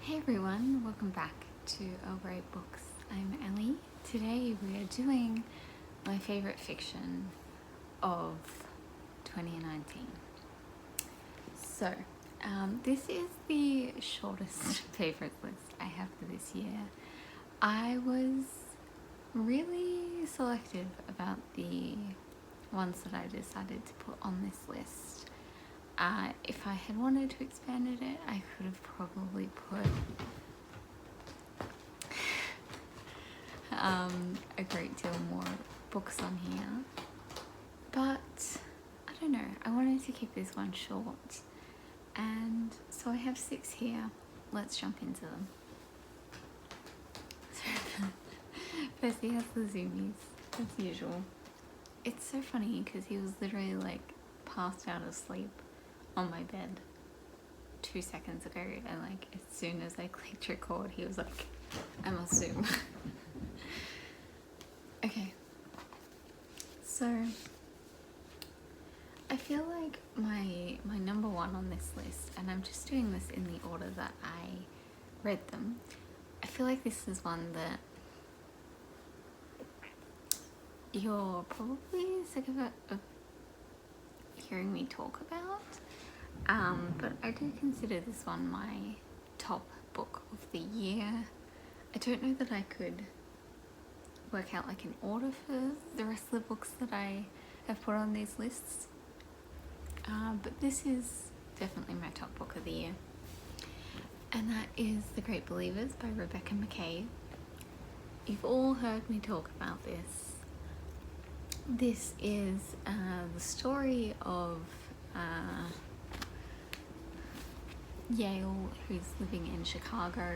Hey everyone, welcome back to Albright Books. I'm Ellie. Today we are doing my favourite fiction of 2019. So, this is the shortest favourite list I have for this year. I was really selective about the ones that I decided to put on this list. If I had wanted to expand it, I could have probably put a great deal more books on here. But I don't know, I wanted to keep this one short. And so I have 6 here. Let's jump into them. First he has the zoomies, as usual. It's so funny because he was literally like passed out of sleep on my bed 2 seconds ago, and like as soon as I clicked record he was like, I must zoom. Okay, so I feel like my number one on this list, and I'm just doing this in the order that I read them, I feel like this is one that you're probably sick of hearing me talk about. But I do consider this one my top book of the year. I don't know that I could work out like an order for the rest of the books that I have put on these lists. But this is definitely my top book of the year. And that is The Great Believers by Rebecca Makey. You've all heard me talk about this. This is the story of Yale, who's living in Chicago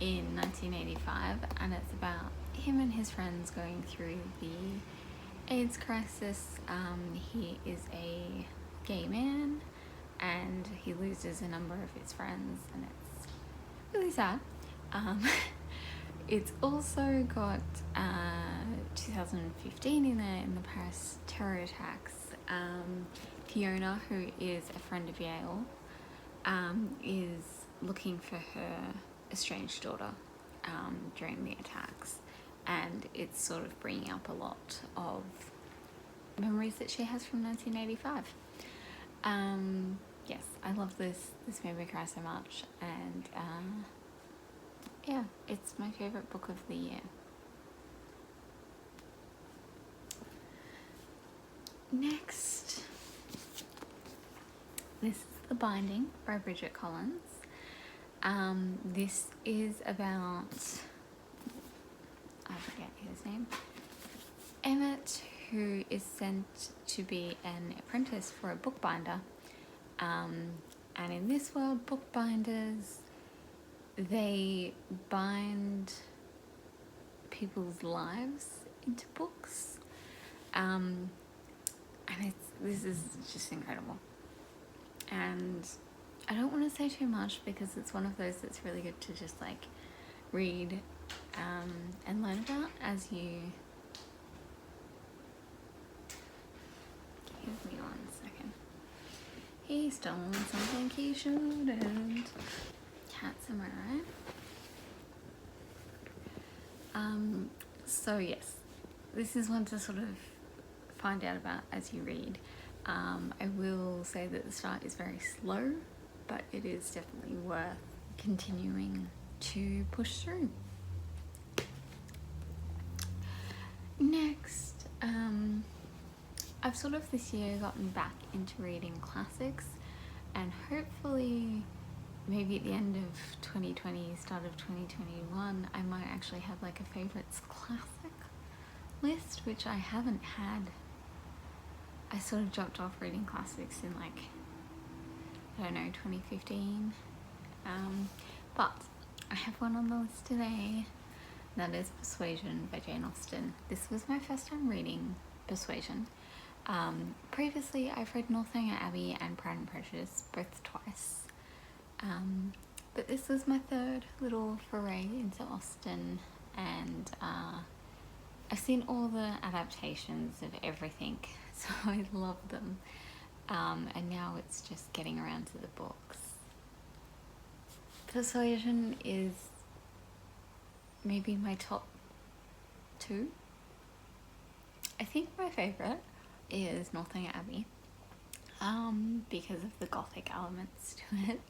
in 1985, and it's about him and his friends going through the AIDS crisis. He is a gay man and he loses a number of his friends, and it's really sad. It's also got 2015 in there, in the Paris terror attacks. Fiona, who is a friend of Yale, is looking for her estranged daughter during the attacks, and it's sort of bringing up a lot of memories that she has from 1985. Yes, I love this. This made me cry so much, and yeah, it's my favourite book of the year. Next, this is The Binding by Bridget Collins. This is about, I forget his name, Emmett, who is sent to be an apprentice for a bookbinder. And in this world, bookbinders, they bind people's lives into books. And this is just incredible. And I don't want to say too much because it's one of those that's really good to just like read and learn about as you... Give me 1 second. He's stolen something he shouldn't. Cats, am I right? So yes, this is one to sort of find out about as you read. I will say that the start is very slow, but it is definitely worth continuing to push through. Next, I've sort of this year gotten back into reading classics, and hopefully maybe at the end of 2020, start of 2021, I might actually have like a favourites classic list, which I haven't had. I sort of dropped off reading classics in like, I don't know, 2015. But I have one on the list today. That is Persuasion by Jane Austen. This was my first time reading Persuasion. Previously, I've read Northanger Abbey and Pride and Prejudice, both twice. But this was my third little foray into Austen, and I've seen all the adaptations of everything, so I love them. And now it's just getting around to the books. Persuasion is maybe my top 2. I think my favourite is Northanger Abbey, because of the gothic elements to it.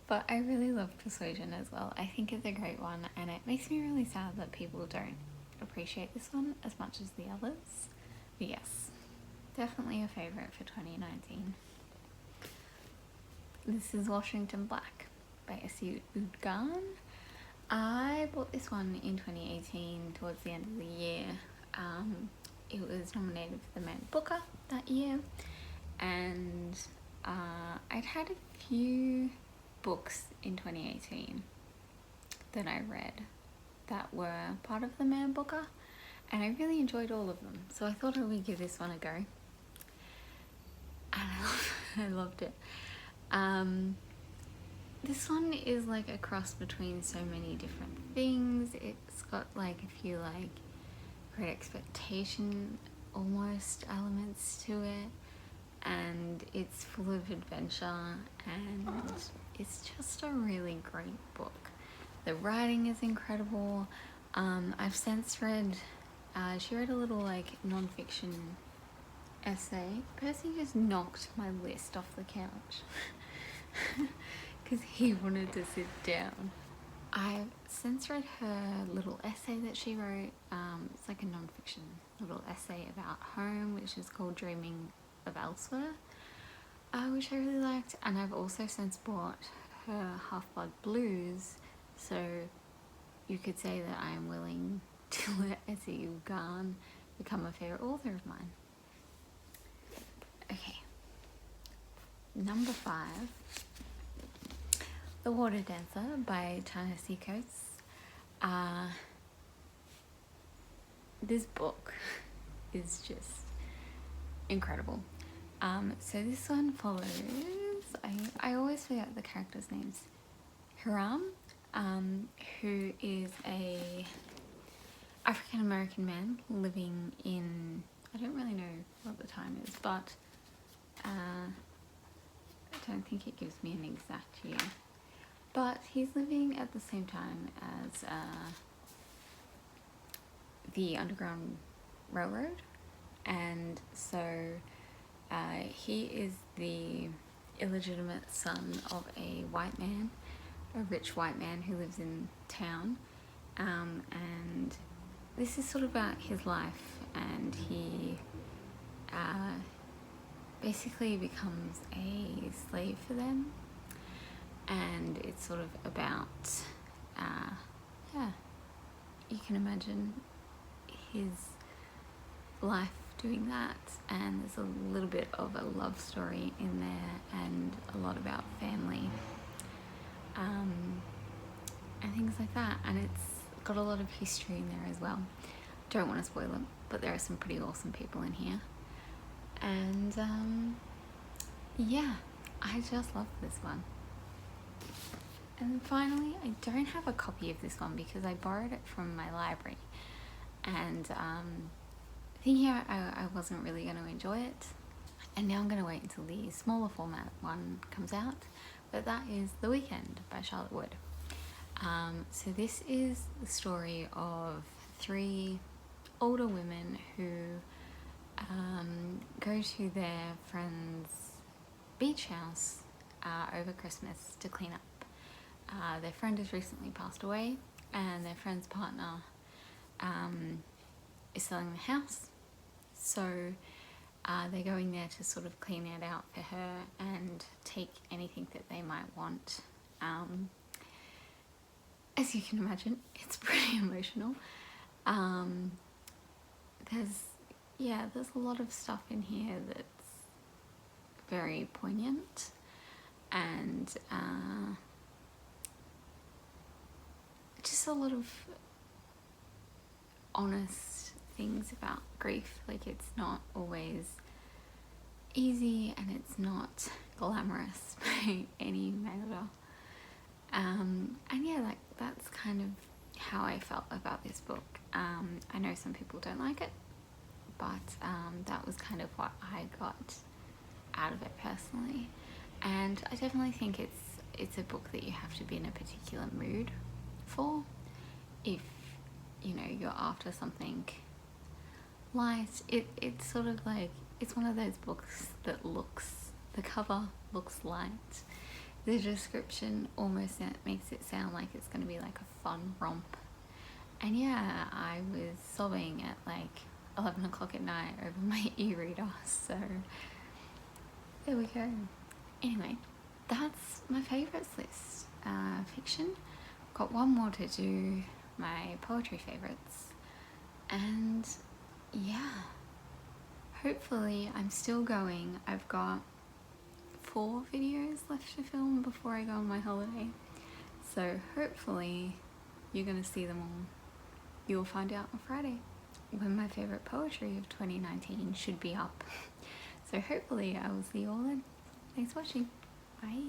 But I really love Persuasion as well. I think it's a great one, and it makes me really sad that people don't appreciate this one as much as the others. But yes, definitely a favourite for 2019. This is Washington Black by Essie Udgan. I bought this one in 2018 towards the end of the year. It was nominated for the Man Booker that year, and I'd had a few books in 2018 that I read that were part of the Man Booker, and I really enjoyed all of them, so I thought I would give this one a go, and I loved it. This one is like a cross between so many different things. It's got like a few like Great Expectation almost elements to it, and it's full of adventure, and it's just a really great book. The writing is incredible. I've since read, she wrote a little like non-fiction essay. Percy just knocked my list off the couch because he wanted to sit down. I've since read her little essay that she wrote. It's like a non-fiction little essay about home, which is called Dreaming of Elsewhere, which I really liked. And I've also since bought her Half-Blood Blues, so you could say that I am willing to let Essie Udgan become a favourite author of mine. Okay, number 5, The Water Dancer by Ta-Nehisi Coates. This book is just incredible. So this one follows, I always forget the characters' names. Hiram, who is a African American man living in, I don't really know what the time is, but I don't think it gives me an exact year. But he's living at the same time as the Underground Railroad, and so he is the illegitimate son of a white man, a rich white man who lives in town, and this is sort of about his life, and he basically becomes a slave for them, and it's sort of about, you can imagine his life doing that, and there's a little bit of a love story in there, and a lot about family, and things like that, and it's got a lot of history in there as well. Don't want to spoil it, but there are some pretty awesome people in here, and yeah, I just love this one. And finally, I don't have a copy of this one because I borrowed it from my library, and thinking I wasn't really going to enjoy it, and now I'm going to wait until the smaller format one comes out, but that is The Weekend by Charlotte Wood. So this is the story of 3 older women who go to their friend's beach house over Christmas to clean up. Their friend has recently passed away, and their friend's partner is selling the house, so they're going there to sort of clean it out for her and take anything that they might want. As you can imagine, it's pretty emotional. There's a lot of stuff in here that's very poignant, and just a lot of honest things about grief. Like, it's not always easy, and it's not glamorous by any measure. And yeah, like, that's kind of how I felt about this book. I know some people don't like it, but that was kind of what I got out of it personally. And I definitely think it's it's a book that you have to be in a particular mood for. If, you know, you're after something light, it's sort of like, it's one of those books that the cover looks light. The description almost makes it sound like it's going to be like a fun romp. And yeah, I was sobbing at like 11 o'clock at night over my e-reader, so there we go. Anyway, that's my favourites list. Fiction. Got one more to do, my poetry favourites. And yeah, hopefully I'm still going. I've got 4 videos left to film before I go on my holiday. So hopefully you're going to see them all. You'll find out on Friday when my favourite poetry of 2019 should be up. So hopefully I will see you all then. Thanks for watching. Bye.